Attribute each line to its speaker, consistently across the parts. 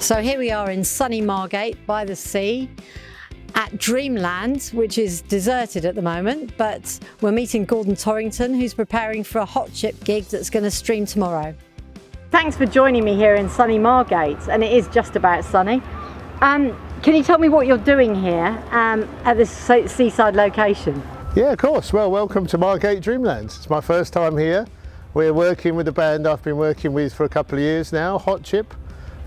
Speaker 1: So here we are in sunny Margate by the sea at Dreamland, which is deserted at the moment, but we're meeting Gordon Torrington, who's preparing for a hot chip gig that's going to stream tomorrow. Thanks for joining me here in sunny Margate, and it is just about sunny. Can you tell me what you're doing here at this seaside location?
Speaker 2: Yeah, of course. Well, welcome to Margate Dreamland. It's my first time here. We're working with the band I've been working with for a couple of years now, Hot Chip.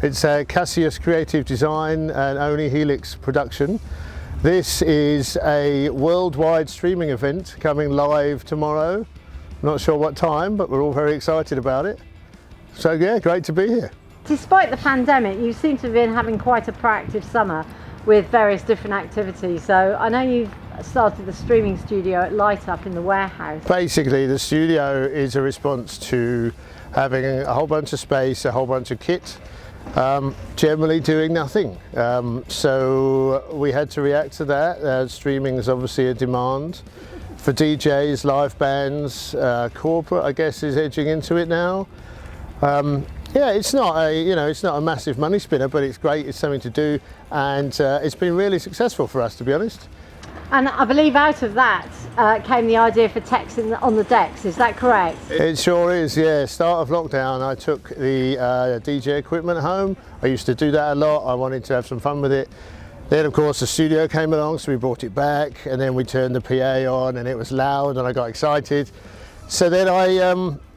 Speaker 2: It's a Cassius Creative Design and Only Helix production. This is a worldwide streaming event coming live tomorrow. Not sure what time, but we're all very excited about it. So yeah, great to be here. Despite
Speaker 1: the pandemic, you seem to have been having quite a proactive summer with various different activities. So I know you've started the streaming studio at Liteup in the warehouse.
Speaker 2: Basically, the studio is a response to having a whole bunch of space, a whole bunch of kit, generally doing nothing. So we had to react to that. Streaming is obviously a demand for DJs, live bands, corporate I guess is edging into it now. Yeah, it's not a massive money spinner, but it's great, it's something to do, and it's been really successful for us, to be honest.
Speaker 1: And I believe out of that came the idea for techs on the decks, is that correct?
Speaker 2: It sure is, yeah. Start of lockdown, I took the DJ equipment home. I used to do that a lot. I wanted to have some fun with it. Then of course the studio came along, so we brought it back, and then we turned the PA on and it was loud and I got excited. So then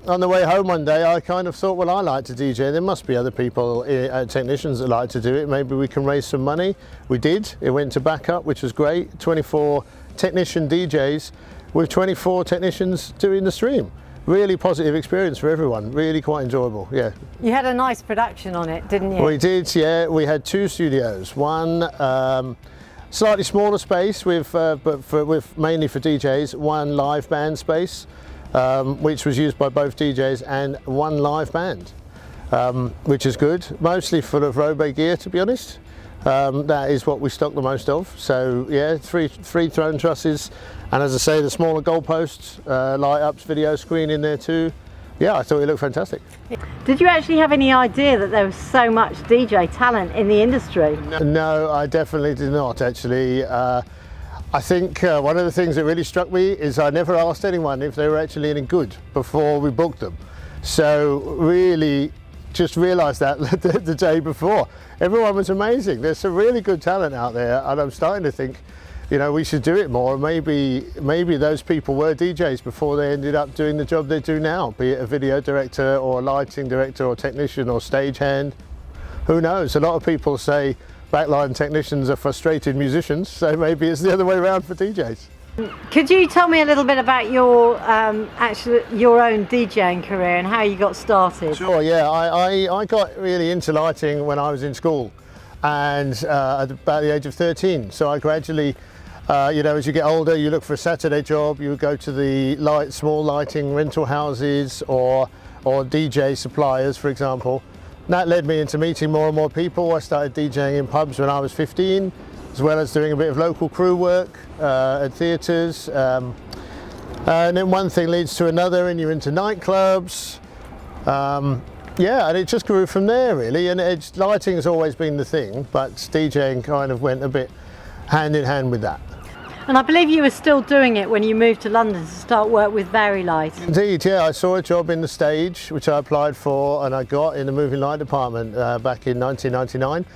Speaker 2: on the way home one day, I kind of thought, well, I like to DJ. There must be other people, technicians that like to do it. Maybe we can raise some money. We did. It went to backup, which was great. 24 technician DJs with 24 technicians doing the stream. Really positive experience for everyone. Really quite enjoyable, yeah.
Speaker 1: You had a nice production on it, didn't you?
Speaker 2: We did, yeah. We had two studios. One slightly smaller space with mainly for DJs. One live band space. Which was used by both DJs, and one live band, which is good. Mostly full of Robe gear, to be honest. That is what we stock the most of. So yeah, three throne trusses, and as I say, the smaller goalposts, light ups, video screen in there too. Yeah, I thought it looked fantastic.
Speaker 1: Did you actually have any idea that there was so much DJ talent in the industry?
Speaker 2: No, I definitely did not actually. I think one of the things that really struck me is I never asked anyone if they were actually any good before we booked them. So really just realised that the day before. Everyone was amazing. There's some really good talent out there, and I'm starting to think, you know, we should do it more. Maybe those people were DJs before they ended up doing the job they do now, be it a video director or a lighting director or technician or stagehand. Who knows? A lot of people say backline technicians are frustrated musicians, so maybe it's the other way around for DJs.
Speaker 1: Could you tell me a little bit about your your own DJing career and how you got started?
Speaker 2: Sure, yeah. I got really into lighting when I was in school, and at about the age of 13. So I gradually, you know, as you get older, you look for a Saturday job. You would go to the small lighting rental houses or DJ suppliers, for example. That led me into meeting more and more people. I started DJing in pubs when I was 15, as well as doing a bit of local crew work at theatres. And then one thing leads to another, and you're into nightclubs. Yeah, and it just grew from there, really. And lighting has always been the thing, but DJing kind of went a bit hand in hand with that.
Speaker 1: And I believe you were still doing it when you moved to London to start work with Very Light.
Speaker 2: Indeed, yeah. I saw a job in the stage, which I applied for and I got in the moving light department back in 1999.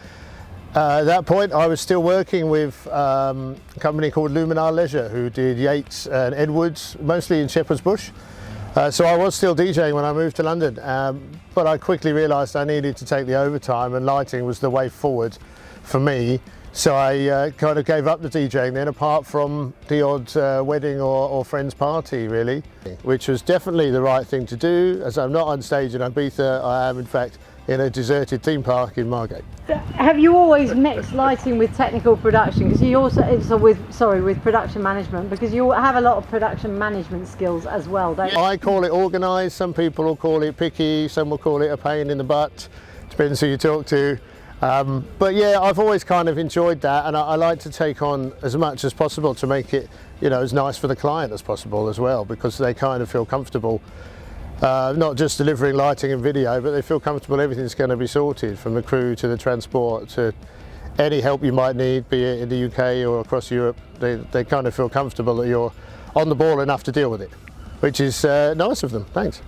Speaker 2: At that point, I was still working with a company called Luminar Leisure, who did Yates and Edwards, mostly in Shepherd's Bush. So I was still DJing when I moved to London, but I quickly realised I needed to take the overtime, and lighting was the way forward for me. So I kind of gave up the DJing then, apart from the odd wedding or friend's party, really, which was definitely the right thing to do. As I'm not on stage in Ibiza, I am in fact in a deserted theme park in Margate.
Speaker 1: Have you always mixed lighting with technical production? Because you also with production management, because you have a lot of production management skills as well, don't you?
Speaker 2: I call it organised. Some people will call it picky. Some will call it a pain in the butt. Depends who you talk to. But yeah, I've always kind of enjoyed that, and I like to take on as much as possible to make it, you know, as nice for the client as possible as well, because they kind of feel comfortable not just delivering lighting and video, but they feel comfortable everything's going to be sorted, from the crew to the transport to any help you might need, be it in the UK or across Europe. They kind of feel comfortable that you're on the ball enough to deal with it, which is nice of them. Thanks.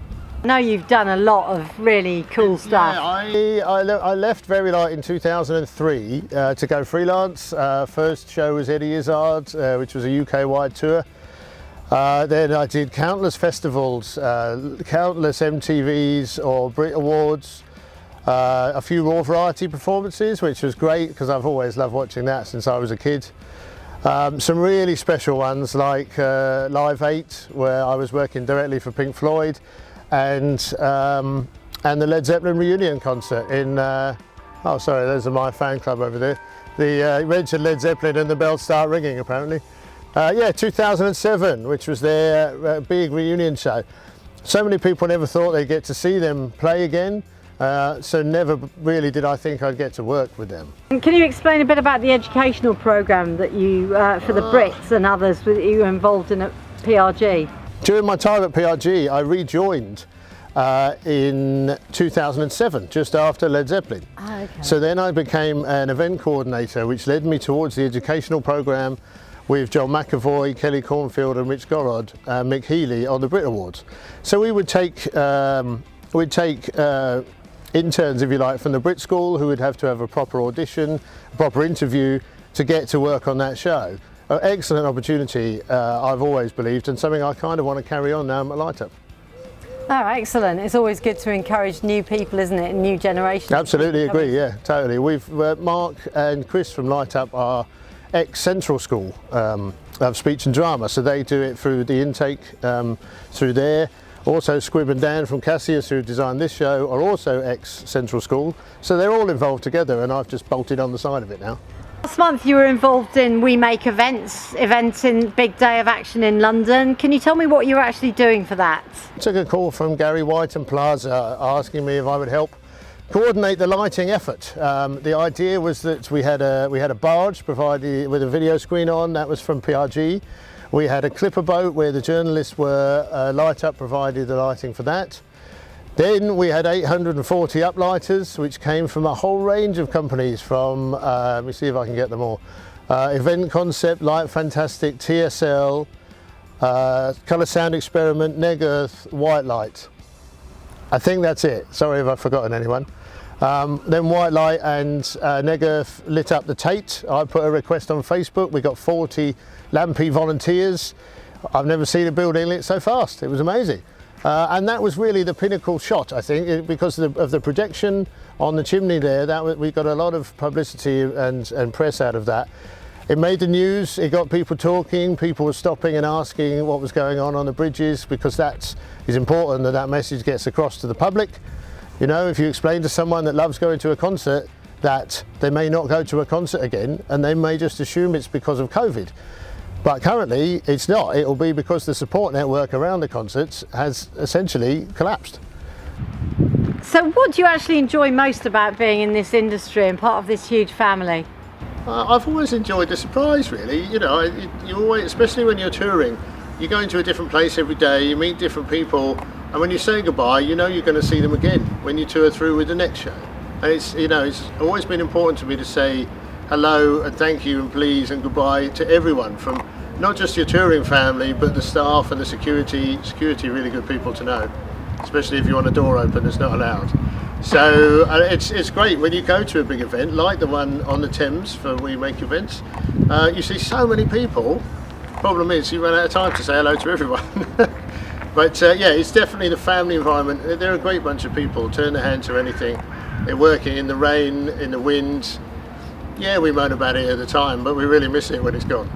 Speaker 1: I know you've done a lot of really cool stuff.
Speaker 2: Yeah, I left Very Light in 2003 to go freelance. First show was Eddie Izzard, which was a UK-wide tour. Then I did countless festivals, countless MTVs or Brit Awards, a few Raw Variety performances, which was great because I've always loved watching that since I was a kid. Some really special ones like Live 8, where I was working directly for Pink Floyd, and the Led Zeppelin reunion concert in, oh sorry, those are my fan club over there. You mentioned Led Zeppelin and the bells start ringing apparently. Yeah, 2007, which was their big reunion show. So many people never thought they'd get to see them play again, so never really did I think I'd get to work with them.
Speaker 1: And can you explain a bit about the educational programme that you, for the Brits and others, that you were involved in at PRG?
Speaker 2: During my time at PRG, I rejoined in 2007, just after Led Zeppelin.
Speaker 1: Oh, okay.
Speaker 2: So then I became an event coordinator, which led me towards the educational programme with John McAvoy, Kelly Cornfield and Rich Gorod, Mick Healy on the Brit Awards. So we would take interns, if you like, from the Brit School, who would have to have a proper audition, a proper interview to get to work on that show. An excellent opportunity, I've always believed, and something I kind of want to carry on now at Liteup.
Speaker 1: Oh, excellent. It's always good to encourage new people, isn't it, and new generations.
Speaker 2: Absolutely agree, yeah, totally. We've Mark and Chris from Liteup are ex-Central School of Speech and Drama, so they do it through the intake through there. Also Squib and Dan from Cassius, who designed this show, are also ex-Central School, so they're all involved together, and I've just bolted on the side of it now.
Speaker 1: Last month you were involved in We Make events in Big Day of Action in London. Can you tell me what you were actually doing for that?
Speaker 2: I took a call from Gary White and Plaza asking me if I would help coordinate the lighting effort. The idea was that we had a barge provided with a video screen on, that was from PRG. We had a clipper boat where the journalists were, Liteup provided the lighting for that. Then we had 840 uplighters, which came from a whole range of companies from, let me see if I can get them all, Event Concept, Light Fantastic, TSL, Colour Sound Experiment, Neg Earth, White Light. I think that's it, sorry if I've forgotten anyone. Then White Light and Neg Earth lit up the Tate. I put a request on Facebook, we got 40 Lampy volunteers. I've never seen a building lit so fast, it was amazing. And that was really the pinnacle shot, I think, because of the projection on the chimney there. We got a lot of publicity and press out of that. It made the news, it got people talking, people were stopping and asking what was going on the bridges, because that is important that message gets across to the public. You know, if you explain to someone that loves going to a concert that they may not go to a concert again, and they may just assume it's because of COVID. But currently it's not. It will be because the support network around the concerts has essentially collapsed.
Speaker 1: So what do you actually enjoy most about being in this industry and part of this huge family?
Speaker 2: I've always enjoyed the surprise, really. You know, you always, especially when you're touring, you go into a different place every day, you meet different people, and when you say goodbye, you know you're going to see them again when you tour through with the next show. And it's always been important to me to say hello and thank you and please and goodbye to everyone, from not just your touring family but the staff and the security really good people to know, especially if you want a door open that's not allowed. So it's great when you go to a big event like the one on the Thames for We Make events. You see so many people. Problem is you run out of time to say hello to everyone. But yeah, it's definitely the family environment. They're a great bunch of people, turn their hand to anything. They're working in the rain, in the wind. Yeah, we moan about it at the time, but we really miss it when it's gone.